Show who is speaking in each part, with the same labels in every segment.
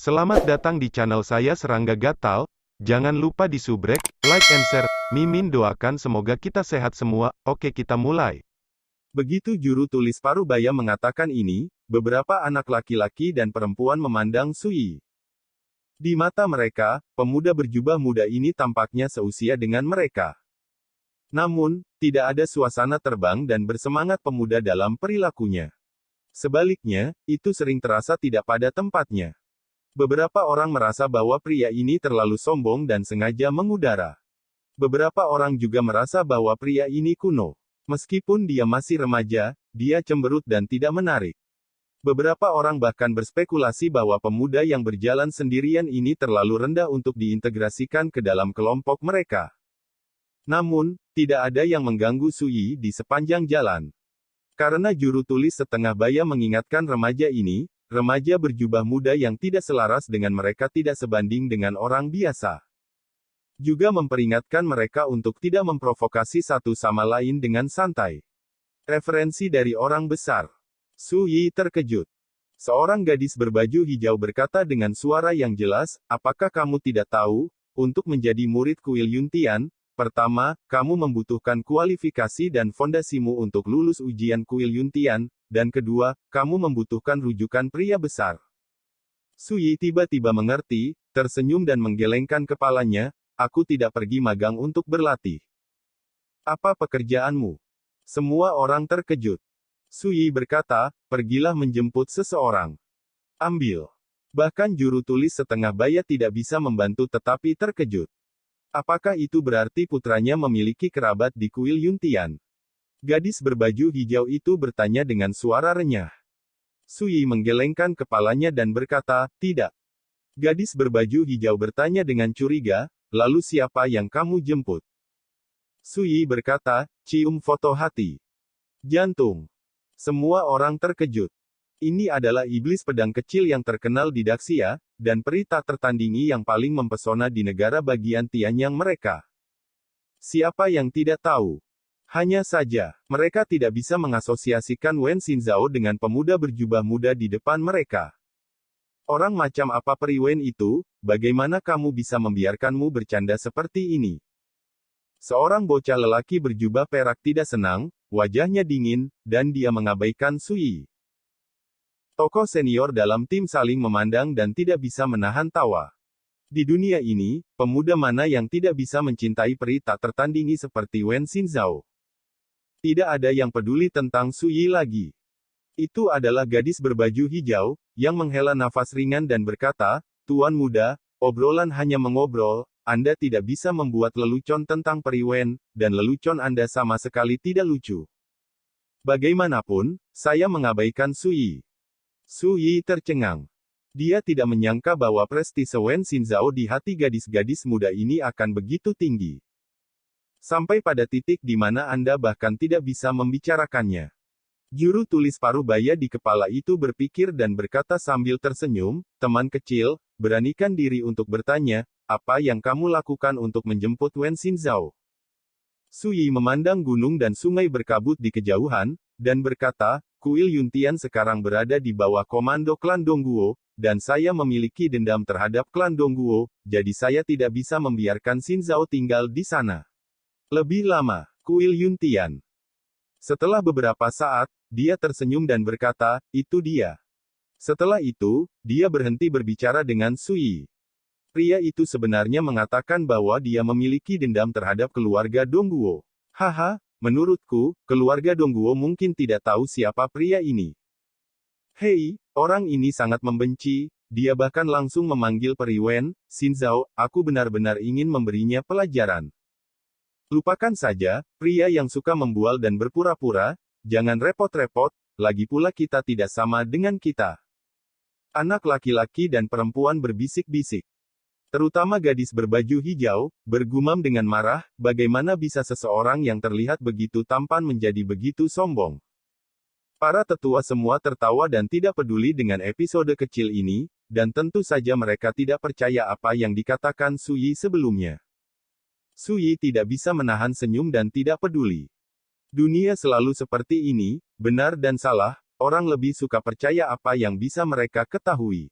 Speaker 1: Selamat datang di channel saya Serangga Gatal. Jangan lupa di subrek, like and share. Mimin doakan semoga kita sehat semua. Oke, kita mulai.
Speaker 2: Begitu juru tulis Parubaya mengatakan ini, beberapa anak laki-laki dan perempuan memandang Sui. Di mata mereka, pemuda berjubah muda ini tampaknya seusia dengan mereka. Namun, tidak ada suasana terbang dan bersemangat pemuda dalam perilakunya. Sebaliknya, itu sering terasa tidak pada tempatnya. Beberapa orang merasa bahwa pria ini terlalu sombong dan sengaja mengudara. Beberapa orang juga merasa bahwa pria ini kuno. Meskipun dia masih remaja, dia cemberut dan tidak menarik. Beberapa orang bahkan berspekulasi bahwa pemuda yang berjalan sendirian ini terlalu rendah untuk diintegrasikan ke dalam kelompok mereka. Namun, tidak ada yang mengganggu Sui di sepanjang jalan. Karena juru tulis setengah baya mengingatkan remaja ini, remaja berjubah muda yang tidak selaras dengan mereka tidak sebanding dengan orang biasa. Juga memperingatkan mereka untuk tidak memprovokasi satu sama lain dengan santai. Referensi dari orang besar. Sui terkejut. Seorang gadis berbaju hijau berkata dengan suara yang jelas, apakah kamu tidak tahu, untuk menjadi murid kuil Yuntian, pertama, kamu membutuhkan kualifikasi dan fondasimu untuk lulus ujian kuil Yuntian, dan kedua, kamu membutuhkan rujukan pria besar. Sui tiba-tiba mengerti, tersenyum dan menggelengkan kepalanya, aku tidak pergi magang untuk berlatih. Apa pekerjaanmu? Semua orang terkejut. Sui berkata, pergilah menjemput seseorang. Ambil. Bahkan juru tulis setengah baya tidak bisa membantu tetapi terkejut. Apakah itu berarti putranya memiliki kerabat di kuil Yuntian? Gadis berbaju hijau itu bertanya dengan suara renyah. Sui menggelengkan kepalanya dan berkata, tidak. Gadis berbaju hijau bertanya dengan curiga, lalu siapa yang kamu jemput? Sui berkata, cium foto hati. Jantung. Semua orang terkejut. Ini adalah iblis pedang kecil yang terkenal di Daxia, dan peri tak tertandingi yang paling mempesona di negara bagian Tianyang mereka. Siapa yang tidak tahu? Hanya saja, mereka tidak bisa mengasosiasikan Wen Xinzhao dengan pemuda berjubah muda di depan mereka. Orang macam apa peri Wen itu, bagaimana kamu bisa membiarkanmu bercanda seperti ini? Seorang bocah lelaki berjubah perak tidak senang, wajahnya dingin, dan dia mengabaikan Sui. Tokoh senior dalam tim saling memandang dan tidak bisa menahan tawa. Di dunia ini, pemuda mana yang tidak bisa mencintai peri tak tertandingi seperti Wen Xinzhao? Tidak ada yang peduli tentang Sui lagi. Itu adalah gadis berbaju hijau, yang menghela nafas ringan dan berkata, Tuan muda, obrolan hanya mengobrol, Anda tidak bisa membuat lelucon tentang peri Wen, dan lelucon Anda sama sekali tidak lucu. Bagaimanapun, saya mengabaikan Sui. Sui tercengang. Dia tidak menyangka bahwa prestise Wen Xinzhao di hati gadis-gadis muda ini akan begitu tinggi. Sampai pada titik di mana Anda bahkan tidak bisa membicarakannya. Juru tulis Parubaya di kepala itu berpikir dan berkata sambil tersenyum, teman kecil, beranikan diri untuk bertanya, apa yang kamu lakukan untuk menjemput Wen Xinzhao? Sui memandang gunung dan sungai berkabut di kejauhan, dan berkata, kuil Yuntian sekarang berada di bawah komando klan Dongguo, dan saya memiliki dendam terhadap klan Dongguo, jadi saya tidak bisa membiarkan Xinzhao tinggal di sana. Lebih lama, kuil Yuntian. Setelah beberapa saat, dia tersenyum dan berkata, itu dia. Setelah itu, dia berhenti berbicara dengan Sui. Pria itu sebenarnya mengatakan bahwa dia memiliki dendam terhadap keluarga Dongguo. Haha, menurutku, keluarga Dongguo mungkin tidak tahu siapa pria ini. Hei, orang ini sangat membenci, dia bahkan langsung memanggil peri Wen, Xinzhao, aku benar-benar ingin memberinya pelajaran. Lupakan saja, pria yang suka membual dan berpura-pura, jangan repot-repot, lagi pula kita tidak sama dengan kita. Anak laki-laki dan perempuan berbisik-bisik. Terutama gadis berbaju hijau, bergumam dengan marah, bagaimana bisa seseorang yang terlihat begitu tampan menjadi begitu sombong. Para tetua semua tertawa dan tidak peduli dengan episode kecil ini, dan tentu saja mereka tidak percaya apa yang dikatakan Sui sebelumnya. Sui tidak bisa menahan senyum dan tidak peduli. Dunia selalu seperti ini, benar dan salah, orang lebih suka percaya apa yang bisa mereka ketahui.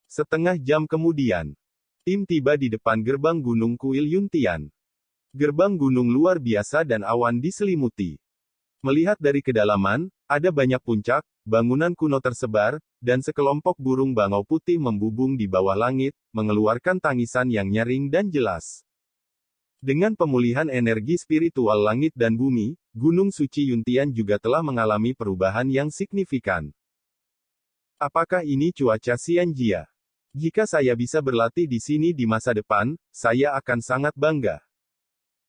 Speaker 2: Setengah jam kemudian, tim tiba di depan gerbang Gunung Kuil Yuntian. Gerbang gunung luar biasa dan awan diselimuti. Melihat dari kedalaman, ada banyak puncak, bangunan kuno tersebar, dan sekelompok burung bangau putih membubung di bawah langit, mengeluarkan tangisan yang nyaring dan jelas. Dengan pemulihan energi spiritual langit dan bumi, Gunung Suci Yuntian juga telah mengalami perubahan yang signifikan. Apakah ini cuaca Xianjia? Jika saya bisa berlatih di sini di masa depan, saya akan sangat bangga.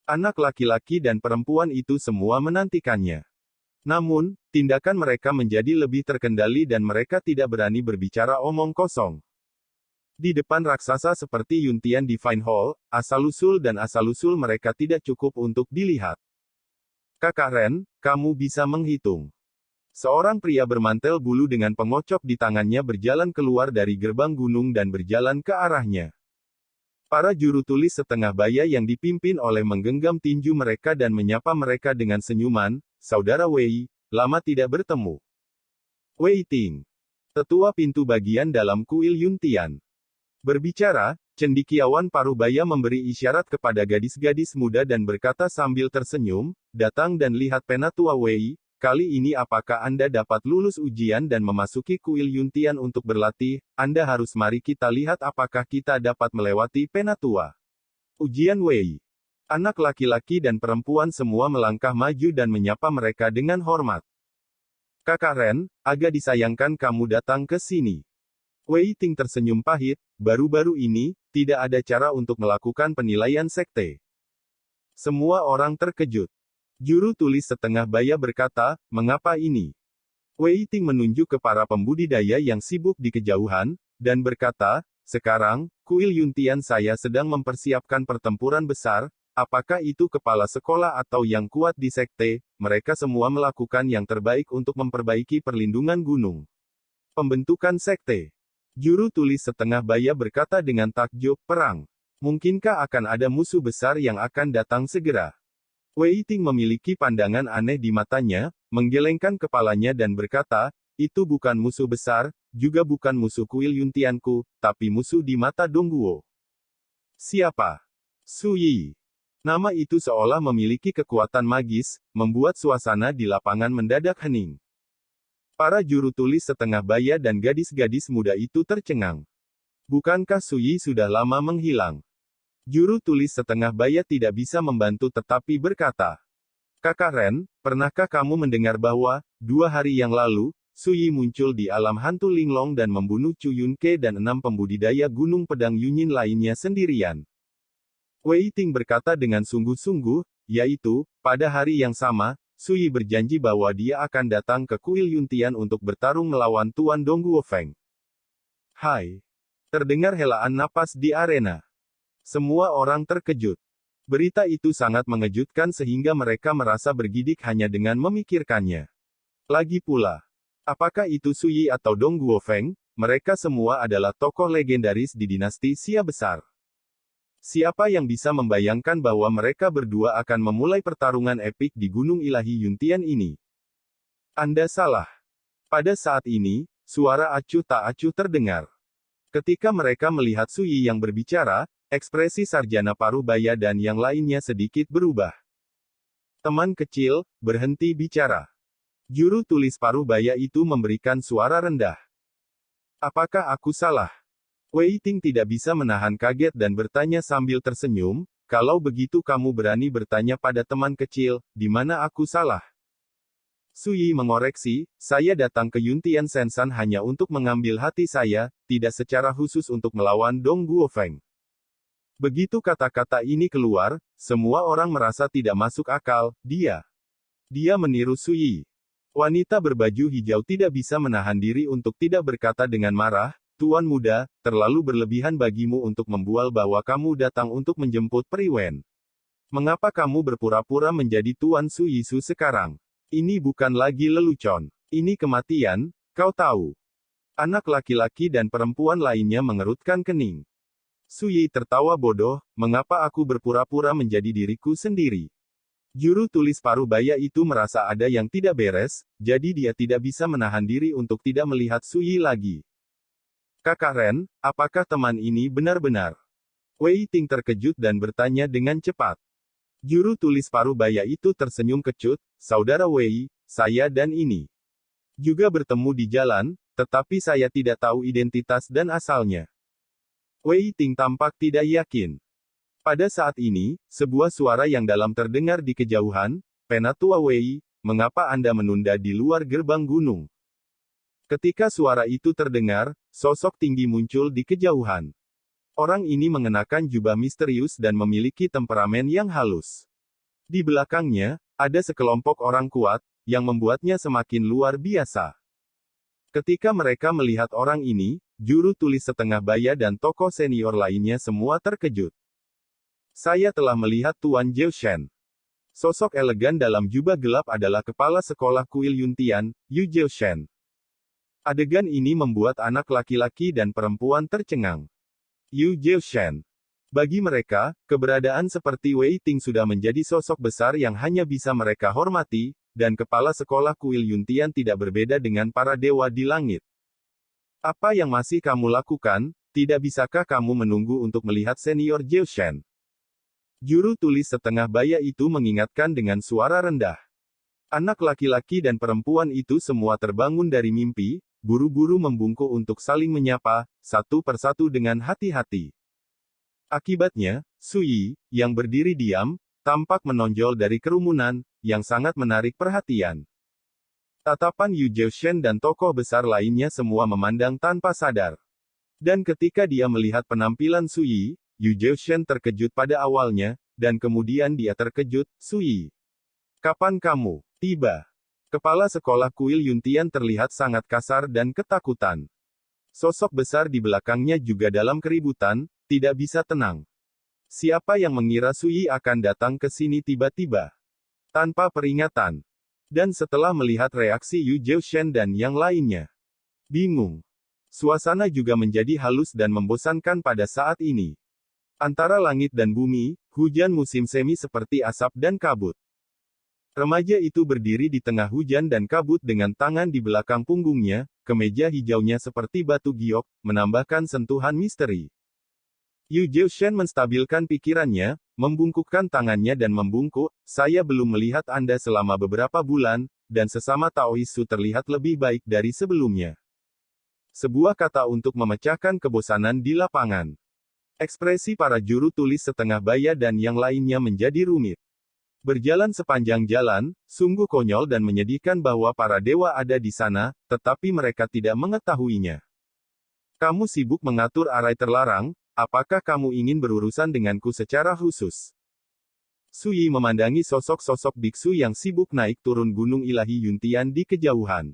Speaker 2: Anak laki-laki dan perempuan itu semua menantikannya. Namun, tindakan mereka menjadi lebih terkendali dan mereka tidak berani berbicara omong kosong. Di depan raksasa seperti Yuntian Divine Hall, asal-usul dan asal-usul mereka tidak cukup untuk dilihat. Kakak Ren, kamu bisa menghitung. Seorang pria bermantel bulu dengan pengocok di tangannya berjalan keluar dari gerbang gunung dan berjalan ke arahnya. Para juru tulis setengah baya yang dipimpin oleh menggenggam tinju mereka dan menyapa mereka dengan senyuman, "Saudara Wei, lama tidak bertemu." Wei Ting, tetua pintu bagian dalam kuil Yuntian. Berbicara, cendekiawan Parubaya memberi isyarat kepada gadis-gadis muda dan berkata sambil tersenyum, "Datang dan lihat Penatua Wei, kali ini apakah Anda dapat lulus ujian dan memasuki kuil Yuntian untuk berlatih, Anda harus mari kita lihat apakah kita dapat melewati Penatua." Ujian Wei. Anak laki-laki dan perempuan semua melangkah maju dan menyapa mereka dengan hormat. Kakak Ren, agak disayangkan kamu datang ke sini. Wei Ting tersenyum pahit, baru-baru ini, tidak ada cara untuk melakukan penilaian sekte. Semua orang terkejut. Juru tulis setengah baya berkata, "Mengapa ini?" Wei Ting menunjuk ke para pembudidaya yang sibuk di kejauhan, dan berkata, "Sekarang, kuil Yuntian saya sedang mempersiapkan pertempuran besar, apakah itu kepala sekolah atau yang kuat di sekte, mereka semua melakukan yang terbaik untuk memperbaiki perlindungan gunung." Pembentukan sekte. Juru tulis setengah baya berkata dengan takjub, "Perang. Mungkinkah akan ada musuh besar yang akan datang segera?" Wei Ting memiliki pandangan aneh di matanya, menggelengkan kepalanya dan berkata, "Itu bukan musuh besar, juga bukan musuh kuil Yuntianku, tapi musuh di mata Dongguo." Siapa? Su Yi. Nama itu seolah memiliki kekuatan magis, membuat suasana di lapangan mendadak hening. Para juru tulis setengah baya dan gadis-gadis muda itu tercengang. Bukankah Su Yi sudah lama menghilang? Juru tulis setengah baya tidak bisa membantu tetapi berkata, "Kakak Ren, pernahkah kamu mendengar bahwa, 2 hari yang lalu, Su Yi muncul di alam hantu Linglong dan membunuh Chu Yunke dan 6 pembudidaya gunung pedang Yunyin lainnya sendirian?" Wei Ting berkata dengan sungguh-sungguh, yaitu, pada hari yang sama, Su Yi berjanji bahwa dia akan datang ke kuil Yuntian untuk bertarung melawan Tuan Dongguo Feng. Hai. Terdengar helaan napas di arena. Semua orang terkejut. Berita itu sangat mengejutkan sehingga mereka merasa bergidik hanya dengan memikirkannya. Lagi pula, apakah itu Su Yi atau Dongguo Feng? Mereka semua adalah tokoh legendaris di dinasti Xia besar. Siapa yang bisa membayangkan bahwa mereka berdua akan memulai pertarungan epik di Gunung Ilahi Yuntian ini? Anda salah. Pada saat ini, suara acuh tak acuh terdengar. Ketika mereka melihat Su Yi yang berbicara, ekspresi sarjana Parubaya dan yang lainnya sedikit berubah. Teman kecil, berhenti bicara. Juru tulis Parubaya itu memberikan suara rendah. Apakah aku salah? Wei Ting tidak bisa menahan kaget dan bertanya sambil tersenyum, "Kalau begitu kamu berani bertanya pada teman kecil, di mana aku salah?" Su Yi mengoreksi, "Saya datang ke Yuntian Sensan hanya untuk mengambil hati saya, tidak secara khusus untuk melawan Dong Guo Feng." Begitu kata-kata ini keluar, semua orang merasa tidak masuk akal, dia meniru Su Yi. Wanita berbaju hijau tidak bisa menahan diri untuk tidak berkata dengan marah, "Tuan muda, terlalu berlebihan bagimu untuk membual bahwa kamu datang untuk menjemput Priwen. Mengapa kamu berpura-pura menjadi Tuan Su Yisu sekarang? Ini bukan lagi lelucon. Ini kematian, kau tahu." Anak laki-laki dan perempuan lainnya mengerutkan kening. Su Yi tertawa bodoh, "Mengapa aku berpura-pura menjadi diriku sendiri?" Juru tulis Parubaya itu merasa ada yang tidak beres, jadi dia tidak bisa menahan diri untuk tidak melihat Su Yi lagi. Kakak Ren, apakah teman ini benar-benar? Wei Ting terkejut dan bertanya dengan cepat. Juru tulis paruh baya itu tersenyum kecut, Saudara Wei, saya dan ini juga bertemu di jalan, tetapi saya tidak tahu identitas dan asalnya. Wei Ting tampak tidak yakin. Pada saat ini, sebuah suara yang dalam terdengar di kejauhan, Penatua Wei, mengapa Anda menunda di luar gerbang gunung? Ketika suara itu terdengar, sosok tinggi muncul di kejauhan. Orang ini mengenakan jubah misterius dan memiliki temperamen yang halus. Di belakangnya, ada sekelompok orang kuat, yang membuatnya semakin luar biasa. Ketika mereka melihat orang ini, juru tulis setengah baya dan tokoh senior lainnya semua terkejut. Saya telah melihat Tuan Zhao Shen. Sosok elegan dalam jubah gelap adalah kepala sekolah kuil Yuntian, Yu Zhao Shen. Adegan ini membuat anak laki-laki dan perempuan tercengang. Yu Zhao Shen. Bagi mereka, keberadaan seperti Wei Ting sudah menjadi sosok besar yang hanya bisa mereka hormati, dan kepala sekolah kuil Yuntian tidak berbeda dengan para dewa di langit. Apa yang masih kamu lakukan? Tidak bisakah kamu menunggu untuk melihat senior Zhao Shen? Juru tulis setengah baya itu mengingatkan dengan suara rendah. Anak laki-laki dan perempuan itu semua terbangun dari mimpi, buru-buru membungkuk untuk saling menyapa, satu persatu dengan hati-hati. Akibatnya, Sui, yang berdiri diam, tampak menonjol dari kerumunan, yang sangat menarik perhatian. Tatapan Yu Zhao Shen dan tokoh besar lainnya semua memandang tanpa sadar. Dan ketika dia melihat penampilan Sui, Yu Zhao Shen terkejut pada awalnya, dan kemudian dia terkejut, Sui. Kapan kamu tiba? Kepala sekolah kuil Yuntian terlihat sangat kasar dan ketakutan. Sosok besar di belakangnya juga dalam keributan, tidak bisa tenang. Siapa yang mengira Sui akan datang ke sini tiba-tiba? Tanpa peringatan. Dan setelah melihat reaksi Yu Zhao Shen dan yang lainnya, bingung. Suasana juga menjadi halus dan membosankan pada saat ini. Antara langit dan bumi, hujan musim semi seperti asap dan kabut. Remaja itu berdiri di tengah hujan dan kabut dengan tangan di belakang punggungnya, kemeja hijaunya seperti batu giok, menambahkan sentuhan misteri. Yu Zhao Shen menstabilkan pikirannya, membungkukkan tangannya dan membungkuk, saya belum melihat Anda selama beberapa bulan, dan sesama Taoisu terlihat lebih baik dari sebelumnya. Sebuah kata untuk memecahkan kebosanan di lapangan. Ekspresi para juru tulis setengah baya dan yang lainnya menjadi rumit. Berjalan sepanjang jalan, sungguh konyol dan menyedihkan bahwa para dewa ada di sana, tetapi mereka tidak mengetahuinya. Kamu sibuk mengatur arai terlarang, apakah kamu ingin berurusan denganku secara khusus? Sui memandangi sosok-sosok biksu yang sibuk naik turun gunung ilahi Yuntian di kejauhan.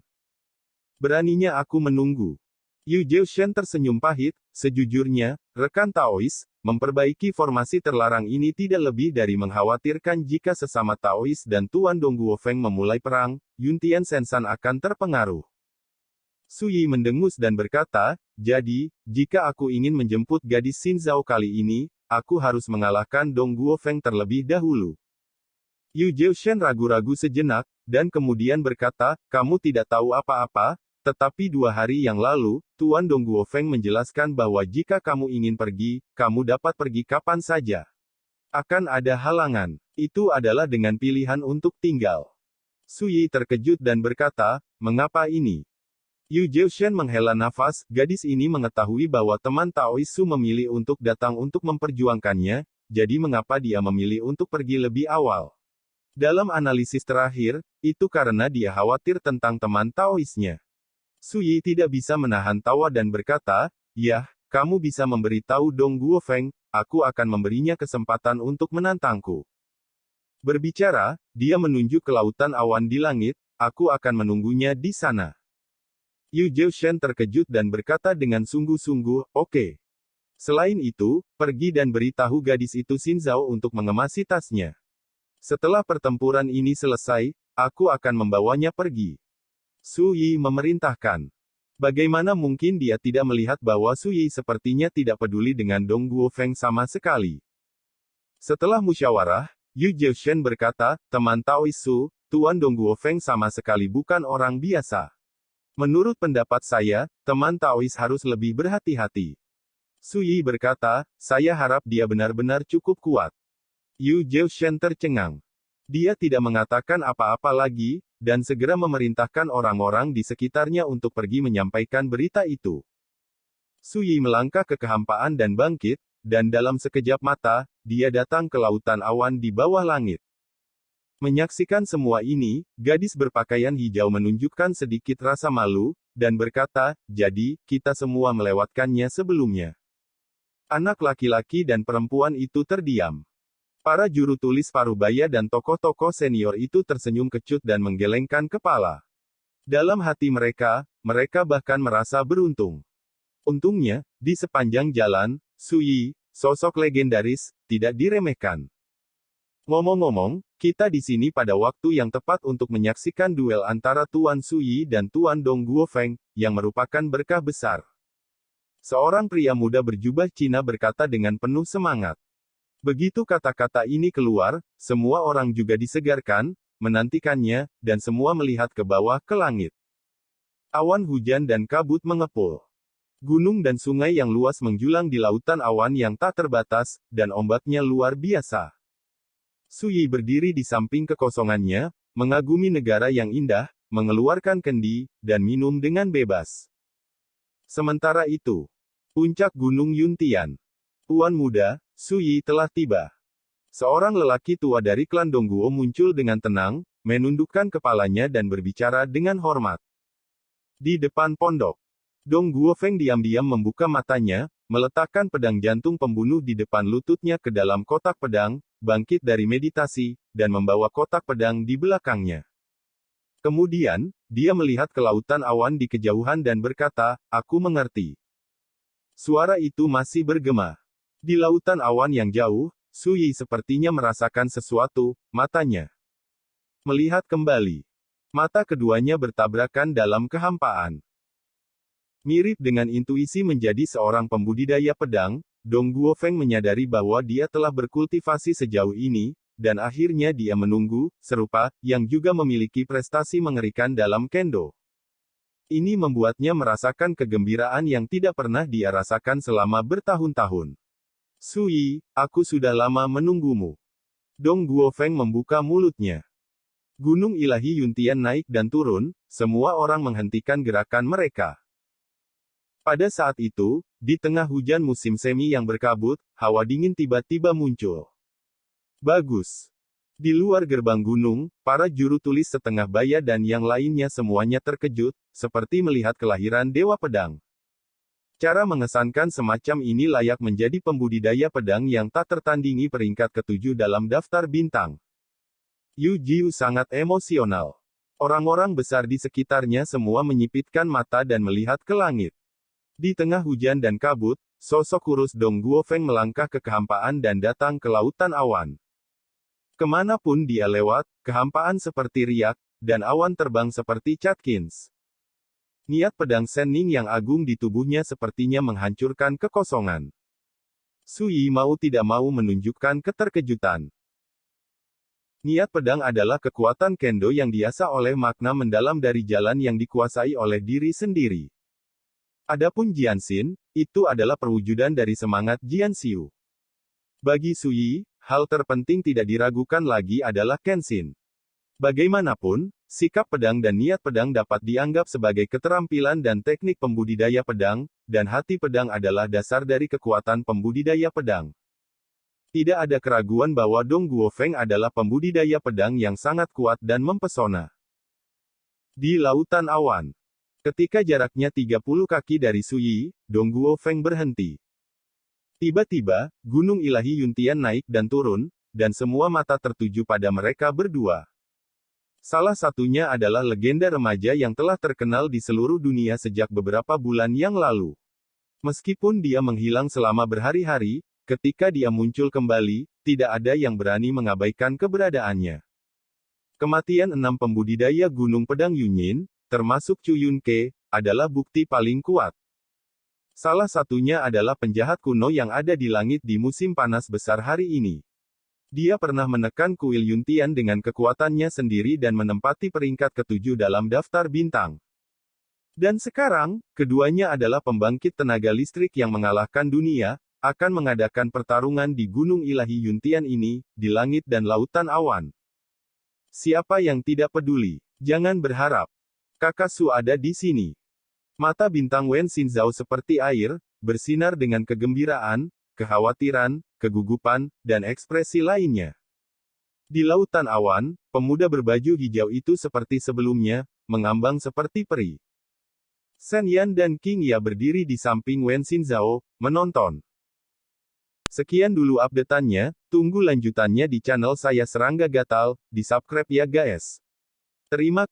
Speaker 2: Beraninya aku menunggu. Yu Zhao Shen tersenyum pahit, sejujurnya, rekan Taois, memperbaiki formasi terlarang ini tidak lebih dari mengkhawatirkan jika sesama Taois dan Tuan Dongguo Feng memulai perang, Yuntian Sensan akan terpengaruh. Sui mendengus dan berkata, jadi, jika aku ingin menjemput gadis Xin Zhao kali ini, aku harus mengalahkan Dongguo Feng terlebih dahulu. Yu Zhao Shen ragu-ragu sejenak, dan kemudian berkata, kamu tidak tahu apa-apa, tetapi 2 hari yang lalu, Tuan Dongguo Feng menjelaskan bahwa jika kamu ingin pergi, kamu dapat pergi kapan saja. Akan ada halangan. Itu adalah dengan pilihan untuk tinggal. Sui terkejut dan berkata, mengapa ini? Yu Zhao Shen menghela nafas, gadis ini mengetahui bahwa teman Taoisu memilih untuk datang untuk memperjuangkannya, jadi mengapa dia memilih untuk pergi lebih awal? Dalam analisis terakhir, itu karena dia khawatir tentang teman Taoisnya. Sui tidak bisa menahan tawa dan berkata, yah, kamu bisa memberitahu Dongguo Feng, aku akan memberinya kesempatan untuk menantangku. Berbicara, dia menunjuk ke lautan awan di langit, aku akan menunggunya di sana. Yu Zhao Shen terkejut dan berkata dengan sungguh-sungguh, oke. Selain itu, pergi dan beritahu gadis itu Xin Zhao untuk mengemasi tasnya. Setelah pertempuran ini selesai, aku akan membawanya pergi. Sui memerintahkan. Bagaimana mungkin dia tidak melihat bahwa Sui sepertinya tidak peduli dengan Dongguo Feng sama sekali. Setelah musyawarah, Yu Zhao Shen berkata, teman Taoisu, Tuan Dongguo Feng sama sekali bukan orang biasa. Menurut pendapat saya, teman Taois harus lebih berhati-hati. Su Yi berkata, saya harap dia benar-benar cukup kuat. Yu Zheoshen tercengang. Dia tidak mengatakan apa-apa lagi, dan segera memerintahkan orang-orang di sekitarnya untuk pergi menyampaikan berita itu. Su Yi melangkah ke kehampaan dan bangkit, dan dalam sekejap mata, dia datang ke lautan awan di bawah langit. Menyaksikan semua ini, gadis berpakaian hijau menunjukkan sedikit rasa malu, dan berkata, jadi, kita semua melewatkannya sebelumnya. Anak laki-laki dan perempuan itu terdiam. Para juru tulis Parubaya dan tokoh-tokoh senior itu tersenyum kecut dan menggelengkan kepala. Dalam hati mereka, mereka bahkan merasa beruntung. Untungnya, di sepanjang jalan, Su Yi, sosok legendaris, tidak diremehkan. Ngomong-ngomong, kita di sini pada waktu yang tepat untuk menyaksikan duel antara Tuan Su Yi dan Tuan Dong Guofeng, yang merupakan berkah besar. Seorang pria muda berjubah Cina berkata dengan penuh semangat. Begitu kata-kata ini keluar, semua orang juga disegarkan, menantikannya, dan semua melihat ke bawah ke langit. Awan hujan dan kabut mengepul. Gunung dan sungai yang luas menjulang di lautan awan yang tak terbatas, dan ombaknya luar biasa. Su Yi berdiri di samping kekosongannya, mengagumi negara yang indah, mengeluarkan kendi, dan minum dengan bebas. Sementara itu, puncak Gunung Yuntian. Tuan muda, Su Yi telah tiba. Seorang lelaki tua dari klan Dongguo muncul dengan tenang, menundukkan kepalanya dan berbicara dengan hormat. Di depan pondok, Dong Guofeng diam-diam membuka matanya, meletakkan pedang jantung pembunuh di depan lututnya ke dalam kotak pedang, bangkit dari meditasi, dan membawa kotak pedang di belakangnya. Kemudian, dia melihat ke lautan awan di kejauhan dan berkata, aku mengerti. Suara itu masih bergema. Di lautan awan yang jauh, Su Yi sepertinya merasakan sesuatu, matanya melihat kembali. Mata keduanya bertabrakan dalam kehampaan. Mirip dengan intuisi menjadi seorang pembudidaya pedang, Dong Guofeng menyadari bahwa dia telah berkultivasi sejauh ini, dan akhirnya dia menunggu, serupa, yang juga memiliki prestasi mengerikan dalam kendo. Ini membuatnya merasakan kegembiraan yang tidak pernah dia rasakan selama bertahun-tahun. Su Yi, aku sudah lama menunggumu. Dong Guofeng membuka mulutnya. Gunung ilahi Yuntian naik dan turun, semua orang menghentikan gerakan mereka. Pada saat itu, di tengah hujan musim semi yang berkabut, hawa dingin tiba-tiba muncul. Bagus. Di luar gerbang gunung, para juru tulis setengah baya dan yang lainnya semuanya terkejut, seperti melihat kelahiran Dewa Pedang. Cara mengesankan semacam ini layak menjadi pembudidaya pedang yang tak tertandingi peringkat ke-7 dalam daftar bintang. Yu Jiu sangat emosional. Orang-orang besar di sekitarnya semua menyipitkan mata dan melihat ke langit. Di tengah hujan dan kabut, sosok kurus Dong Guofeng melangkah ke kehampaan dan datang ke lautan awan. Kemanapun dia lewat, kehampaan seperti riak, dan awan terbang seperti catkins. Niat pedang Senning yang agung di tubuhnya sepertinya menghancurkan kekosongan. Su Yi mau tidak mau menunjukkan keterkejutan. Niat pedang adalah kekuatan kendo yang diasah oleh makna mendalam dari jalan yang dikuasai oleh diri sendiri. Adapun Jianxin, itu adalah perwujudan dari semangat Jianxiu. Bagi Su Yi, hal terpenting tidak diragukan lagi adalah Kenshin. Bagaimanapun, sikap pedang dan niat pedang dapat dianggap sebagai keterampilan dan teknik pembudidaya pedang, dan hati pedang adalah dasar dari kekuatan pembudidaya pedang. Tidak ada keraguan bahwa Dong Guofeng adalah pembudidaya pedang yang sangat kuat dan mempesona. Di lautan awan. Ketika jaraknya 30 kaki dari Su Yi, Dong Guofeng berhenti. Tiba-tiba, gunung ilahi Yuntian naik dan turun, dan semua mata tertuju pada mereka berdua. Salah satunya adalah legenda remaja yang telah terkenal di seluruh dunia sejak beberapa bulan yang lalu. Meskipun dia menghilang selama berhari-hari, ketika dia muncul kembali, tidak ada yang berani mengabaikan keberadaannya. Kematian 6 pembudidaya gunung pedang Yunyin, termasuk Chu Yunke, adalah bukti paling kuat. Salah satunya adalah penjahat kuno yang ada di langit di musim panas besar hari ini. Dia pernah menekan kuil Yuntian dengan kekuatannya sendiri dan menempati peringkat ke-7 dalam daftar bintang. Dan sekarang, keduanya adalah pembangkit tenaga listrik yang mengalahkan dunia, akan mengadakan pertarungan di Gunung Ilahi Yuntian ini, di langit dan lautan awan. Siapa yang tidak peduli? Jangan berharap. Kakak Su ada di sini. Mata bintang Wen Xinzhao seperti air, bersinar dengan kegembiraan, kekhawatiran, kegugupan, dan ekspresi lainnya. Di lautan awan, pemuda berbaju hijau itu seperti sebelumnya, mengambang seperti peri. Shen Yan dan King Ya berdiri di samping Wen Xinzhao, menonton. Sekian dulu update-annya, tunggu lanjutannya di channel saya Serangga Gatal, di subscribe ya guys. Terima kasih.